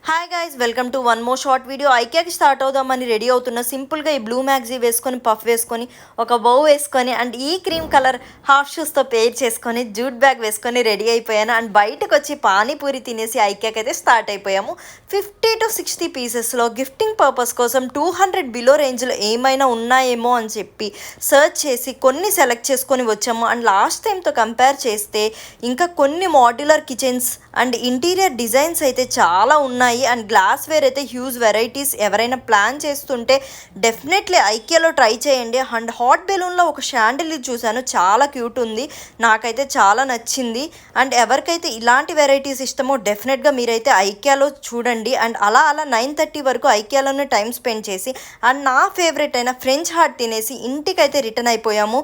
Hi guys, welcome to one more short video. ఐకియాకి start అవుదామని ready అవుతున్న సింపుల్గా ఈ బ్లూ మ్యాగ్జీ వేసుకొని పఫ్ వేసుకొని ఒక బౌ వేసుకొని అండ్ ఈ క్రీమ్ కలర్ హాఫ్ షూస్తో పేర్ చేసుకొని జూట్ బ్యాగ్ వేసుకొని రెడీ అయిపోయాను. అండ్ బయటకు వచ్చి పానీపూరి తినేసి ఐకియాకి అయితే స్టార్ట్ అయిపోయాము. 50 to 60 పీసెస్లో గిఫ్టింగ్ పర్పస్ కోసం 200 బిలో రేంజ్లో ఏమైనా ఉన్నాయేమో అని చెప్పి సర్చ్ చేసి కొన్ని సెలెక్ట్ చేసుకొని వచ్చాము. అండ్ లాస్ట్ టైంతో కంపేర్ చేస్తే ఇంకా కొన్ని modular kitchens and interior designs అయితే చాలా ఉన్నాయి. అండ్ గ్లాస్ వేర్ అయితే హ్యూజ్ వెరైటీస్. ఎవరైనా ప్లాన్ చేస్తుంటే డెఫినెట్లీ ఐకియాలో ట్రై చేయండి. అండ్ హాట్ బెలూన్లో ఒక షాండిలియర్ చూశాను, చాలా క్యూట్ ఉంది, నాకైతే చాలా నచ్చింది. అండ్ ఎవరికైతే ఇలాంటి వెరైటీస్ ఇష్టమో డెఫినెట్గా మీరైతే ఐకియాలో చూడండి. అండ్ అలా 9:30 వరకు ఐకియాలోనే టైం స్పెండ్ చేసి అండ్ నా ఫేవరెట్ అయిన ఫ్రెంచ్ హాట్ తినేసి ఇంటికైతే రిటర్న్ అయిపోయాము.